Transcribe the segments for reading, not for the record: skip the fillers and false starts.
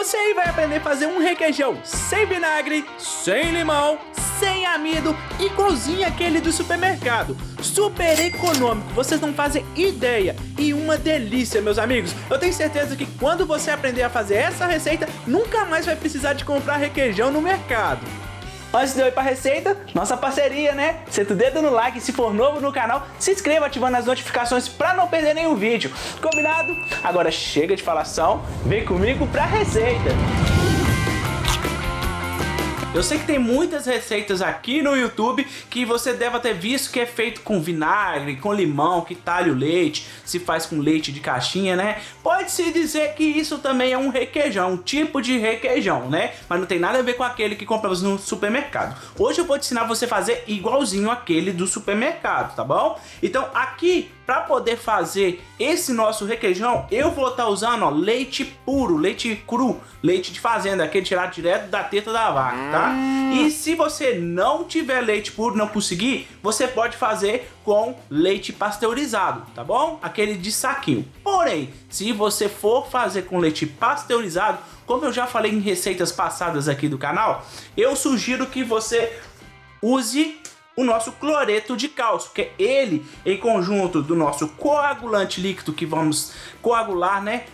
Você aí vai aprender a fazer um requeijão sem vinagre, sem limão, sem amido, igualzinho aquele do supermercado. Super econômico, vocês não fazem ideia. E uma delícia, meus amigos. Eu tenho certeza que quando você aprender a fazer essa receita, nunca mais vai precisar de comprar requeijão no mercado. Antes de eu ir pra receita, nossa parceria, né? Senta o dedo no like, se for novo no canal, se inscreva ativando as notificações pra não perder nenhum vídeo. Combinado? Agora chega de falação, vem comigo pra receita. Eu sei que tem muitas receitas aqui no YouTube que você deve ter visto que é feito com vinagre, com limão, que talha o leite, se faz com leite de caixinha, né? Pode-se dizer que isso também é um requeijão, um tipo de requeijão, né? Mas não tem nada a ver com aquele que compramos no supermercado. Hoje eu vou te ensinar você a fazer igualzinho aquele do supermercado, tá bom? Então aqui, para poder fazer esse nosso requeijão, eu vou estar usando, ó, leite puro, leite cru, leite de fazenda, aquele tirado direto da teta da vaca, tá? E se você não tiver leite puro, não conseguir, você pode fazer com leite pasteurizado, tá bom? Aquele de saquinho. Porém, se você for fazer com leite pasteurizado, como eu já falei em receitas passadas aqui do canal, eu sugiro que você use o nosso cloreto de cálcio, que é ele em conjunto do nosso coagulante líquido que vamos coagular, né,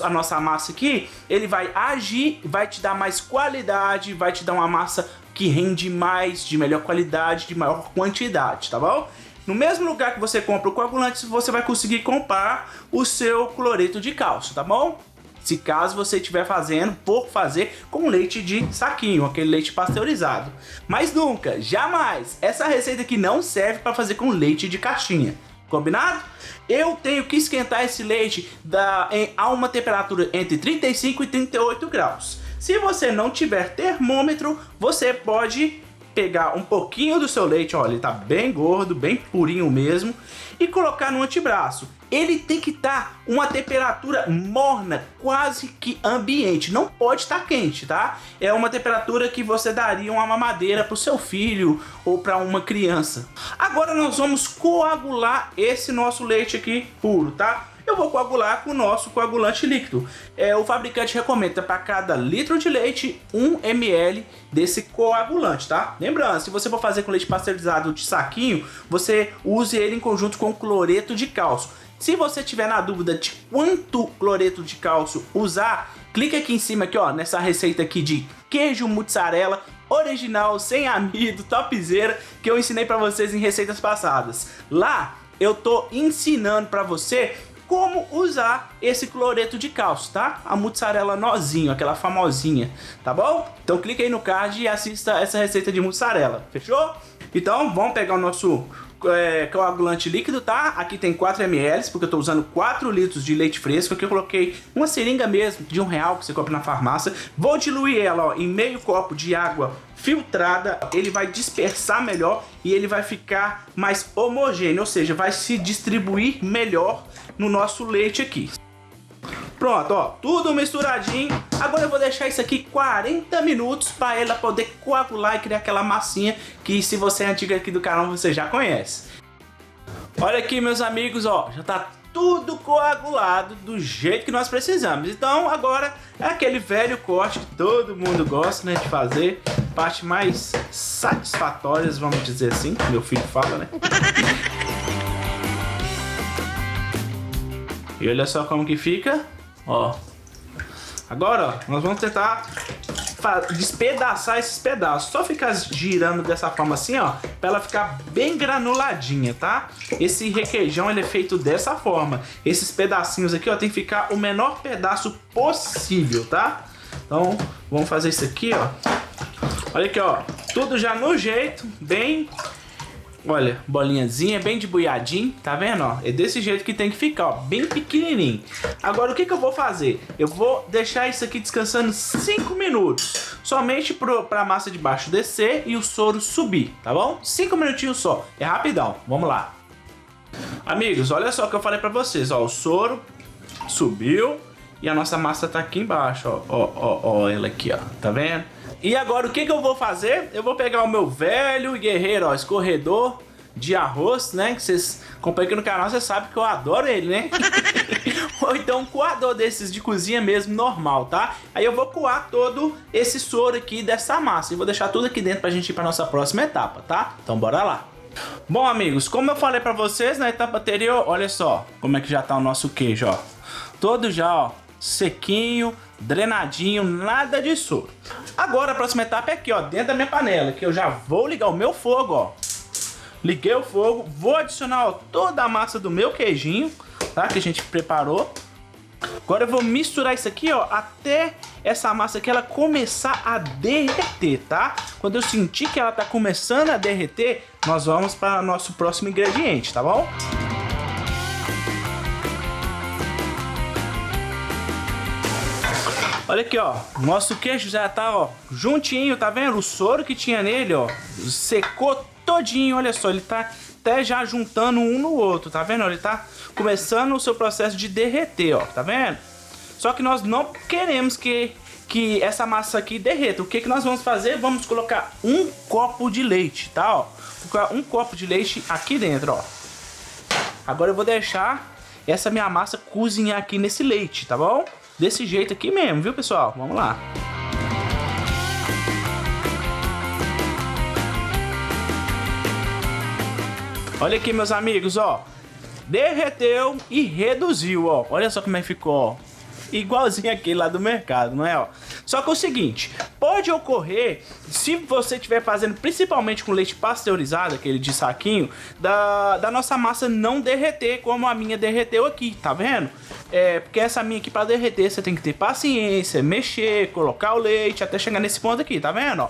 a nossa massa aqui, ele vai agir, vai te dar mais qualidade, vai te dar uma massa que rende mais, de melhor qualidade, de maior quantidade, tá bom? No mesmo lugar que você compra o coagulante, você vai conseguir comprar o seu cloreto de cálcio, tá bom? Se caso você estiver fazendo, por fazer com leite de saquinho, aquele leite pasteurizado. Mas nunca, jamais, essa receita aqui não serve para fazer com leite de caixinha. Combinado? Eu tenho que esquentar esse leite a uma temperatura entre 35 e 38 graus. Se você não tiver termômetro, você pode pegar um pouquinho do seu leite, olha, ele tá bem gordo, bem purinho mesmo, e colocar no antebraço. Ele tem que estar uma temperatura morna, quase que ambiente, não pode estar quente, tá? É uma temperatura que você daria uma mamadeira para o seu filho ou para uma criança. Agora nós vamos coagular esse nosso leite aqui puro, tá? Eu vou coagular com o nosso coagulante líquido. O fabricante recomenda para cada litro de leite 1 ml desse coagulante, tá? Lembrando, se você for fazer com leite pasteurizado de saquinho, você use ele em conjunto com cloreto de cálcio. Se você tiver na dúvida de quanto cloreto de cálcio usar, clica aqui em cima aqui, ó, nessa receita aqui de queijo mussarela original, sem amido, topzera, que eu ensinei para vocês em receitas passadas. Lá eu tô ensinando para você como usar esse cloreto de cálcio, tá? A mussarela nozinho, aquela famosinha, tá bom? Então clica aí no card e assista essa receita de mussarela, fechou? Então vamos pegar o nosso coagulante líquido, tá? Aqui tem 4 ml, porque eu tô usando 4 litros de leite fresco. Aqui eu coloquei uma seringa mesmo, de R$1 que você compra na farmácia. Vou diluir ela, ó, em meio copo de água filtrada. Ele vai dispersar melhor e ele vai ficar mais homogêneo, ou seja, vai se distribuir melhor no nosso leite aqui. Pronto, ó, tudo misturadinho. Agora eu vou deixar isso aqui 40 minutos para ela poder coagular e criar aquela massinha que, se você é antigo aqui do canal, você já conhece. Olha aqui, meus amigos, ó, já tá tudo coagulado do jeito que nós precisamos. Então agora é aquele velho corte que todo mundo gosta, né, de fazer. Parte mais satisfatórias, vamos dizer assim, meu filho fala, né? E olha só como que fica, ó. Agora, ó, nós vamos tentar despedaçar esses pedaços. Só ficar girando dessa forma assim, ó, para ela ficar bem granuladinha, tá? Esse requeijão, ele é feito dessa forma. Esses pedacinhos aqui, ó, tem que ficar o menor pedaço possível, tá? Então, vamos fazer isso aqui, ó. Olha aqui, ó, tudo já no jeito, bem... Olha, bolinhazinha, bem de buiadinho, tá vendo, ó? É desse jeito que tem que ficar, ó, bem pequenininho. Agora, o que eu vou fazer? Eu vou deixar isso aqui descansando 5 minutos, somente pra massa de baixo descer e o soro subir, tá bom? 5 minutinhos só, é rapidão, vamos lá. Amigos, olha só o que eu falei pra vocês, ó, o soro subiu e a nossa massa tá aqui embaixo, ó, ela aqui, ó, tá vendo? E agora o que eu vou fazer? Eu vou pegar o meu velho e guerreiro, ó, escorredor de arroz, né? Que vocês acompanham aqui no canal, você sabe que eu adoro ele, né? Ou então um coador desses de cozinha mesmo, normal, tá? Aí eu vou coar todo esse soro aqui dessa massa e vou deixar tudo aqui dentro pra gente ir pra nossa próxima etapa, tá? Então bora lá. Bom, amigos, como eu falei pra vocês na etapa anterior, olha só como é que já tá o nosso queijo, ó. Todo já, ó, sequinho, drenadinho, nada de soro. Agora a próxima etapa é aqui, ó, dentro da minha panela, que eu já vou ligar o meu fogo, ó. Liguei o fogo, vou adicionar, ó, toda a massa do meu queijinho, tá? Que a gente preparou. Agora eu vou misturar isso aqui, ó, até essa massa aqui ela começar a derreter, tá? Quando eu sentir que ela tá começando a derreter, nós vamos para o nosso próximo ingrediente, tá bom? Olha aqui, ó, nosso queijo já tá, ó, juntinho, tá vendo? O soro que tinha nele, ó, secou todinho, olha só, ele tá até já juntando um no outro, tá vendo? Ele tá começando o seu processo de derreter, ó, tá vendo? Só que nós não queremos que essa massa aqui derreta. O que nós vamos fazer? Vamos colocar um copo de leite, tá, ó? Vou colocar um copo de leite aqui dentro, ó. Agora eu vou deixar essa minha massa cozinhar aqui nesse leite, tá bom? Desse jeito aqui mesmo, viu, pessoal? Vamos lá. Olha aqui, meus amigos, ó. Derreteu e reduziu, ó. Olha só como é que ficou, ó. Igualzinho aquele lá do mercado, não é, ó? Só que é o seguinte, pode ocorrer, se você estiver fazendo principalmente com leite pasteurizado, aquele de saquinho, da nossa massa não derreter como a minha derreteu aqui, tá vendo? Porque essa minha aqui pra derreter você tem que ter paciência, mexer, colocar o leite até chegar nesse ponto aqui, tá vendo, ó?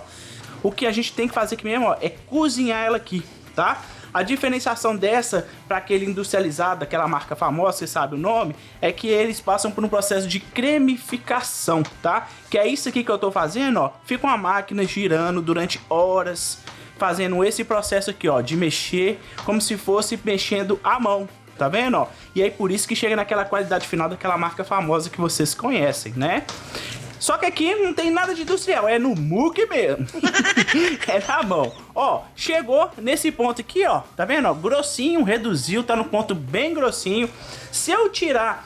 O que a gente tem que fazer aqui mesmo, ó, é cozinhar ela aqui, tá? A diferenciação dessa para aquele industrializado, aquela marca famosa, você sabe o nome, é que eles passam por um processo de cremificação, tá? Que é isso aqui que eu tô fazendo, ó. Fica uma máquina girando durante horas, fazendo esse processo aqui, ó, de mexer como se fosse mexendo à mão, tá vendo, ó? E aí por isso que chega naquela qualidade final daquela marca famosa que vocês conhecem, né? Só que aqui não tem nada de industrial, é no muque mesmo. É na mão. Ó, chegou nesse ponto aqui, ó. Tá vendo, ó? Grossinho, reduziu, tá no ponto bem grossinho. Se eu tirar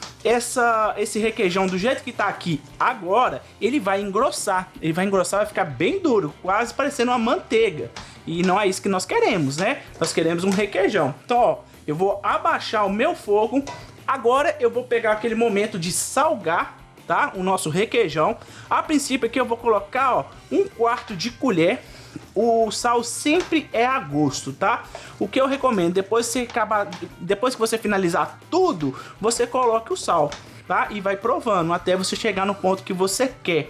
esse requeijão do jeito que tá aqui agora, ele vai engrossar. Ele vai engrossar, vai ficar bem duro, quase parecendo uma manteiga. E não é isso que nós queremos, né? Nós queremos um requeijão. Então, ó, eu vou abaixar o meu fogo. Agora eu vou pegar aquele momento de salgar, tá? O nosso requeijão. A princípio aqui eu vou colocar, ó, 1/4 de colher. O sal sempre é a gosto, tá? O que eu recomendo, depois que você finalizar tudo, você coloca o sal, tá? E vai provando até você chegar no ponto que você quer,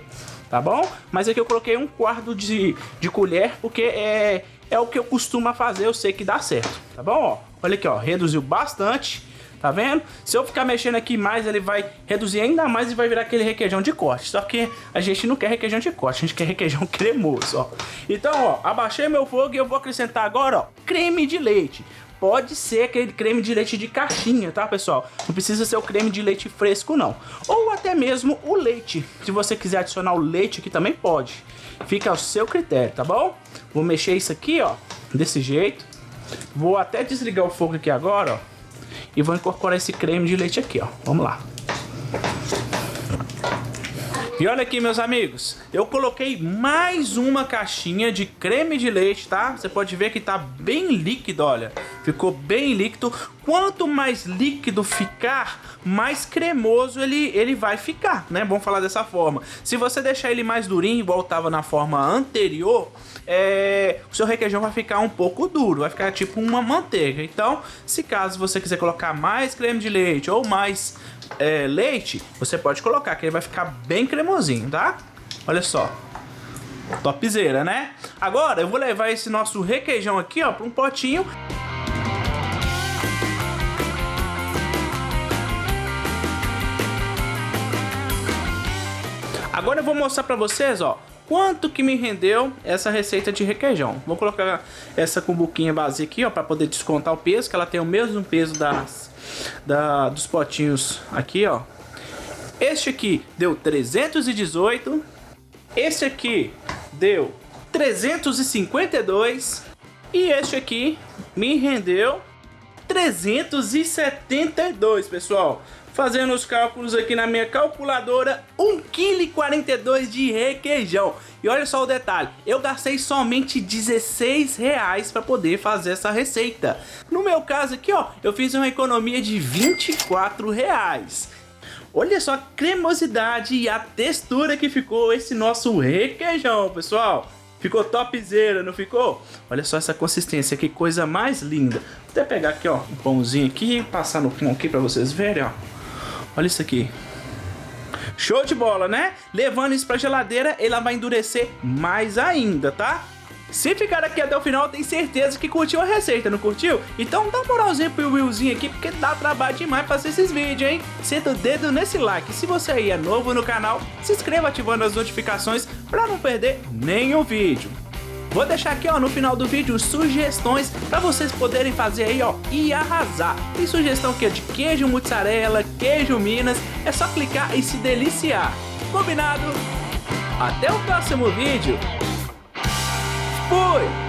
tá bom? Mas aqui eu coloquei 1/4 de colher, porque é o que eu costumo fazer, eu sei que dá certo, tá bom? Ó, olha aqui, ó, reduziu bastante. Tá vendo? Se eu ficar mexendo aqui mais, ele vai reduzir ainda mais e vai virar aquele requeijão de corte. Só que a gente não quer requeijão de corte, a gente quer requeijão cremoso, ó. Então, ó, abaixei meu fogo e eu vou acrescentar agora, ó, creme de leite. Pode ser aquele creme de leite de caixinha, tá, pessoal? Não precisa ser o creme de leite fresco, não. Ou até mesmo o leite. Se você quiser adicionar o leite aqui também pode. Fica ao seu critério, tá bom? Vou mexer isso aqui, ó, desse jeito. Vou até desligar o fogo aqui agora, ó. E vou incorporar esse creme de leite aqui, ó. Vamos lá. E olha aqui, meus amigos. Eu coloquei mais uma caixinha de creme de leite, tá? Você pode ver que tá bem líquido, olha. Ficou bem líquido. Quanto mais líquido ficar, mais cremoso ele vai ficar, né? Vamos falar dessa forma. Se você deixar ele mais durinho, igual tava na forma anterior, o seu requeijão vai ficar um pouco duro, vai ficar tipo uma manteiga. Então, se caso você quiser colocar mais creme de leite ou mais leite, você pode colocar, que ele vai ficar bem cremosinho, tá? Olha só, topzera, né? Agora eu vou levar esse nosso requeijão aqui, ó, para um potinho. Agora eu vou mostrar para vocês, ó, quanto que me rendeu essa receita de requeijão. Vou colocar essa cumbuquinha base aqui, ó, para poder descontar o peso, que ela tem o mesmo peso dos potinhos aqui, ó. Este aqui deu 318. Este aqui deu 352. E este aqui me rendeu 372, pessoal. Fazendo os cálculos aqui na minha calculadora, 1,42 kg de requeijão. E olha só o detalhe, eu gastei somente R$16 para poder fazer essa receita. No meu caso aqui, ó, eu fiz uma economia de R$24. Olha só a cremosidade e a textura que ficou esse nosso requeijão, pessoal. Ficou topzera, não ficou? Olha só essa consistência, que coisa mais linda. Vou até pegar aqui, ó, um pãozinho aqui e passar no pão aqui para vocês verem, ó. Olha isso aqui. Show de bola, né? Levando isso pra geladeira, ela vai endurecer mais ainda, tá? Se ficar aqui até o final, tem certeza que curtiu a receita, não curtiu? Então dá uma moralzinha pro Willzinho aqui, porque dá trabalho demais fazer esses vídeos, hein? Senta o dedo nesse like. Se você aí é novo no canal, se inscreva ativando as notificações pra não perder nenhum vídeo. Vou deixar aqui, ó, no final do vídeo sugestões para vocês poderem fazer aí, ó, e arrasar. Tem sugestão aqui de queijo mussarela, queijo Minas, é só clicar e se deliciar. Combinado? Até o próximo vídeo. Fui!